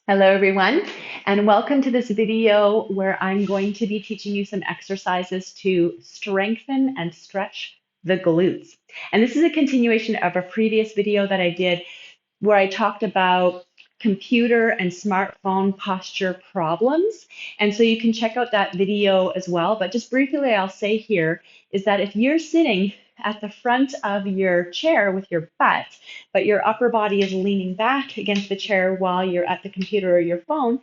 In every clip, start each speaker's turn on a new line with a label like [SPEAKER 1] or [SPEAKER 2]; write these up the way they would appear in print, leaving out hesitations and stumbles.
[SPEAKER 1] Hello everyone, and welcome to this video where I'm going to be teaching you some exercises to strengthen and stretch the glutes. And this is a continuation of a previous video that I did where I talked about computer and smartphone posture problems. And so you can check out that video as well. But just briefly, I'll say here is that if you're sitting at the front of your chair with your butt, but your upper body is leaning back against the chair while you're at the computer or your phone,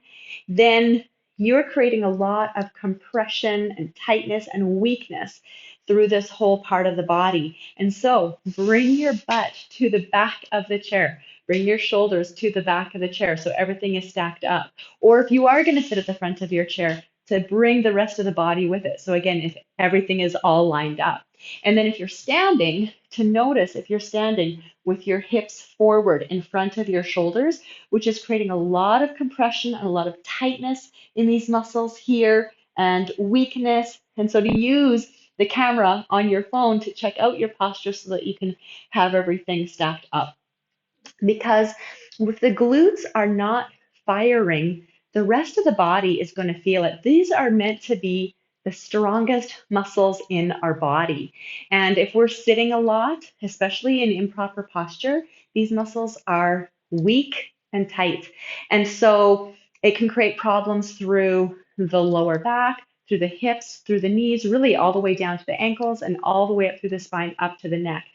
[SPEAKER 1] then you're creating a lot of compression and tightness and weakness through this whole part of the body. And so bring your butt to the back of the chair. Bring your shoulders to the back of the chair so everything is stacked up. Or if you are going to sit at the front of your chair, to bring the rest of the body with it. So again, if everything is all lined up. And then if you're standing, to notice if you're standing with your hips forward in front of your shoulders, which is creating a lot of compression and a lot of tightness in these muscles here and weakness. And so to use the camera on your phone to check out your posture so that you can have everything stacked up. Because if the glutes are not firing, the rest of the body is going to feel it. These are meant to be the strongest muscles in our body. And if we're sitting a lot, especially in improper posture, these muscles are weak and tight. And so it can create problems through the lower back, through the hips, through the knees, really all the way down to the ankles and all the way up through the spine, up to the neck.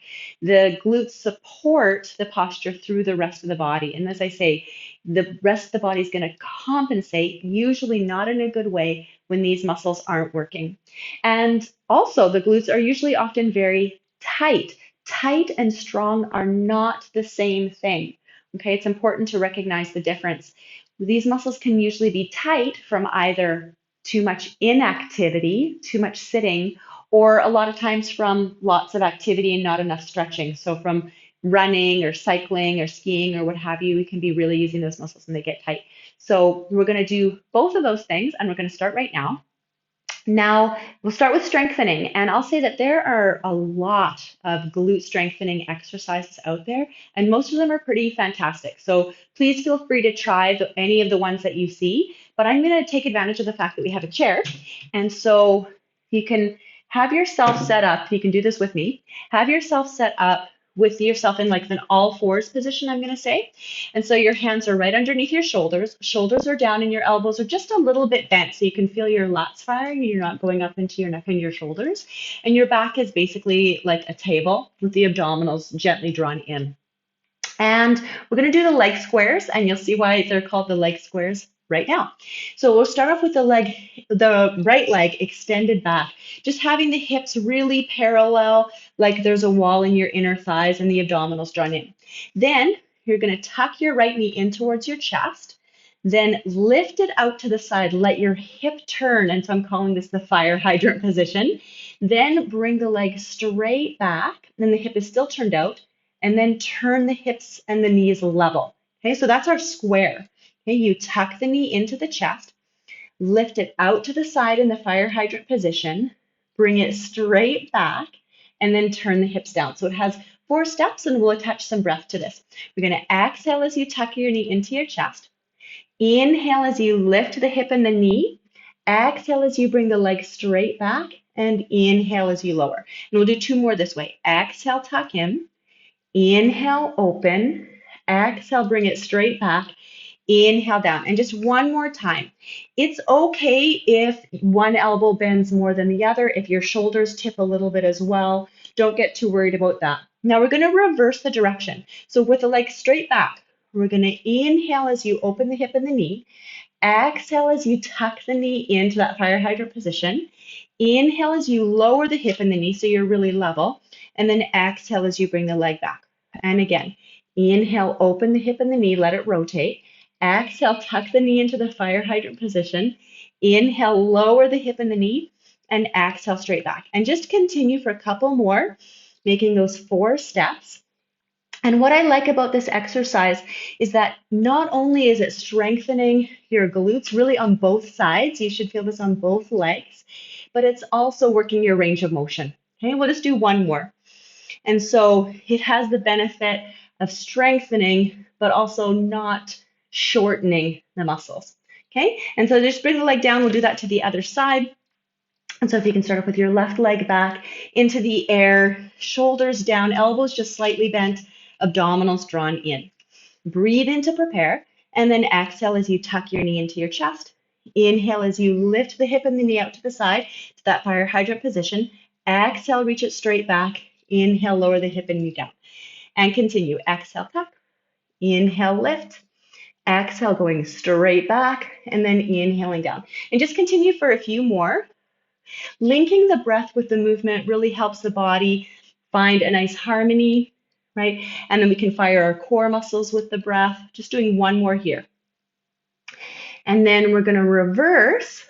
[SPEAKER 1] The glutes support the posture through the rest of the body. And as I say, the rest of the body is going to compensate, usually not in a good way, when these muscles aren't working. And also, the glutes are usually often very tight. Tight and strong are not the same thing. Okay, it's important to recognize the difference. These muscles can usually be tight from either too much inactivity, too much sitting, or a lot of times from lots of activity and not enough stretching. So from running or cycling or skiing or what have you, we can be really using those muscles and they get tight. So we're going to do both of those things, and we're going to start right now. Now, we'll start with strengthening, and I'll say that there are a lot of glute strengthening exercises out there, and most of them are pretty fantastic. So please feel free to try any of the ones that you see, but I'm going to take advantage of the fact that we have a chair, and so you can have yourself set up. You can do this with me. Have yourself set up with yourself in like an all fours position, I'm going to say. And so your hands are right underneath your shoulders. Shoulders are down and your elbows are just a little bit bent so you can feel your lats firing and you're not going up into your neck and your shoulders. And your back is basically like a table with the abdominals gently drawn in. And we're going to do the leg squares, and you'll see why they're called the leg squares right now. So we'll start off with the right leg extended back, just having the hips really parallel, like there's a wall in your inner thighs and the abdominals drawn in. Then you're going to tuck your right knee in towards your chest, then lift it out to the side, let your hip turn, and so I'm calling this the fire hydrant position. Then bring the leg straight back, and the hip is still turned out, and then turn the hips and the knees level. Okay, so that's our square. Okay, you tuck the knee into the chest, lift it out to the side in the fire hydrant position, bring it straight back, and then turn the hips down. So it has 4 steps, and we'll attach some breath to this. We're going to exhale as you tuck your knee into your chest. Inhale as you lift the hip and the knee. Exhale as you bring the leg straight back, and inhale as you lower. And we'll do 2 more this way. Exhale, tuck in. Inhale, open. Exhale, bring it straight back. Inhale down. And just one more time. It's okay if one elbow bends more than the other, if your shoulders tip a little bit as well. Don't get too worried about that. Now we're going to reverse the direction. So with the leg straight back, we're going to inhale as you open the hip and the knee. Exhale as you tuck the knee into that fire hydrant position. Inhale as you lower the hip and the knee so you're really level. And then exhale as you bring the leg back. And again, inhale, open the hip and the knee, let it rotate. Exhale, tuck the knee into the fire hydrant position. Inhale, lower the hip and the knee, and exhale straight back. And just continue for a couple more, making those 4 steps. And what I like about this exercise is that not only is it strengthening your glutes really on both sides, you should feel this on both legs, but it's also working your range of motion. Okay, we'll just do 1 more. And so it has the benefit of strengthening, but also not shortening the muscles. Okay, and so just bring the leg down. We'll do that to the other side. And so if you can start off with your left leg back into the air, shoulders down, elbows just slightly bent, abdominals drawn in. Breathe in to prepare, and then exhale as you tuck your knee into your chest. Inhale as you lift the hip and the knee out to the side to that fire hydrant position. Exhale, reach it straight back. Inhale, lower the hip and knee down. And continue. Exhale, tuck. Inhale, lift. Exhale, going straight back, and then inhaling down. And just continue for a few more. Linking the breath with the movement really helps the body find a nice harmony, right? And then we can fire our core muscles with the breath. Just doing one more here. And then we're going to reverse.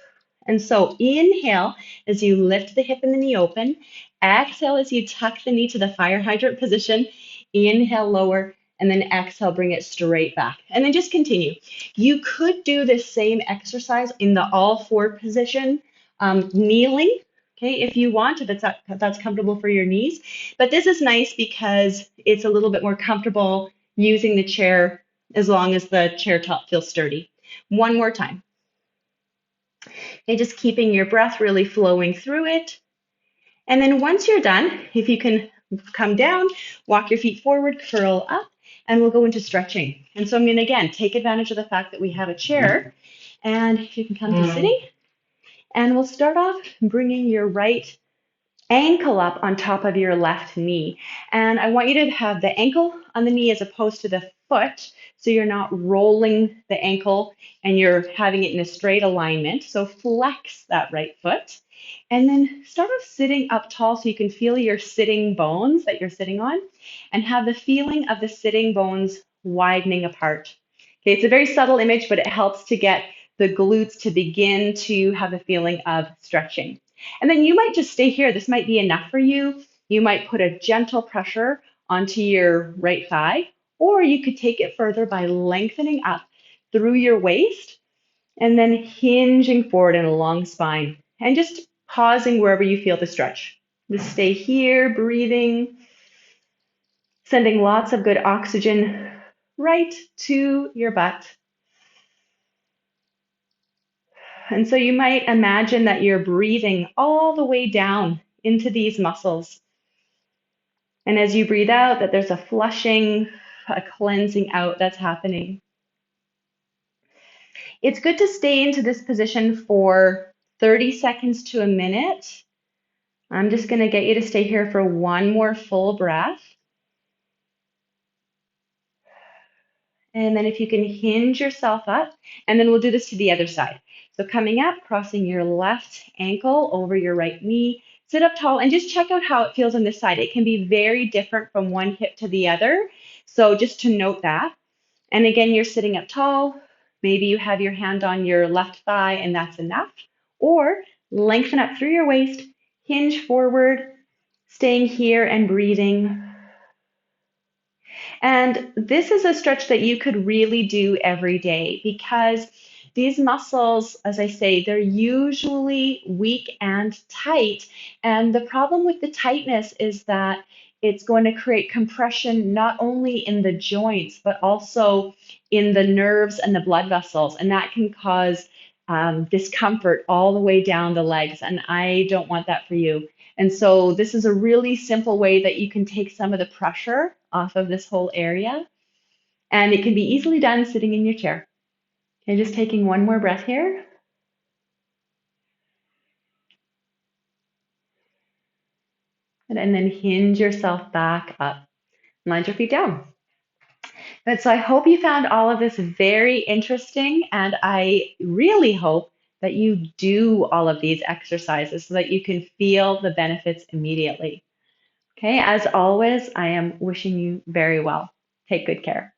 [SPEAKER 1] And so inhale as you lift the hip and the knee open. Exhale as you tuck the knee to the fire hydrant position. Inhale, lower, and then exhale, bring it straight back. And then just continue. You could do this same exercise in the all four position, kneeling, okay, if you want, if that's comfortable for your knees. But this is nice because it's a little bit more comfortable using the chair as long as the chair top feels sturdy. One more time. Okay, just keeping your breath really flowing through it. And then once you're done, if you can come down, walk your feet forward, curl up, and we'll go into stretching. And so I'm going to, again, take advantage of the fact that we have a chair. And if you can come to sitting, and we'll start off bringing your right ankle up on top of your left knee. And I want you to have the ankle on the knee as opposed to the foot, so you're not rolling the ankle and you're having it in a straight alignment. So flex that right foot. And then start off sitting up tall so you can feel your sitting bones that you're sitting on and have the feeling of the sitting bones widening apart. Okay, it's a very subtle image, but it helps to get the glutes to begin to have the feeling of stretching. And then you might just stay here. This might be enough for you. You might put a gentle pressure onto your right thigh, or you could take it further by lengthening up through your waist and then hinging forward in a long spine and just pausing wherever you feel the stretch. Just stay here, breathing, sending lots of good oxygen right to your butt. And so you might imagine that you're breathing all the way down into these muscles. And as you breathe out, that there's a flushing, a cleansing out that's happening. It's good to stay into this position for 30 seconds to a minute. I'm just going to get you to stay here for one more full breath. And then if you can hinge yourself up, and then we'll do this to the other side. So coming up, crossing your left ankle over your right knee, sit up tall and just check out how it feels on this side. It can be very different from one hip to the other. So just to note that. And again, you're sitting up tall. Maybe you have your hand on your left thigh and that's enough. Or lengthen up through your waist, hinge forward, staying here and breathing. And this is a stretch that you could really do every day because these muscles, as I say, they're usually weak and tight. And the problem with the tightness is that it's going to create compression not only in the joints, but also in the nerves and the blood vessels. And that can cause discomfort all the way down the legs. And I don't want that for you. And so this is a really simple way that you can take some of the pressure off of this whole area. And it can be easily done sitting in your chair. Okay, just taking one more breath here. And then hinge yourself back up. Line your feet down. But so I hope you found all of this very interesting, and I really hope that you do all of these exercises so that you can feel the benefits immediately. Okay, as always, I am wishing you very well. Take good care.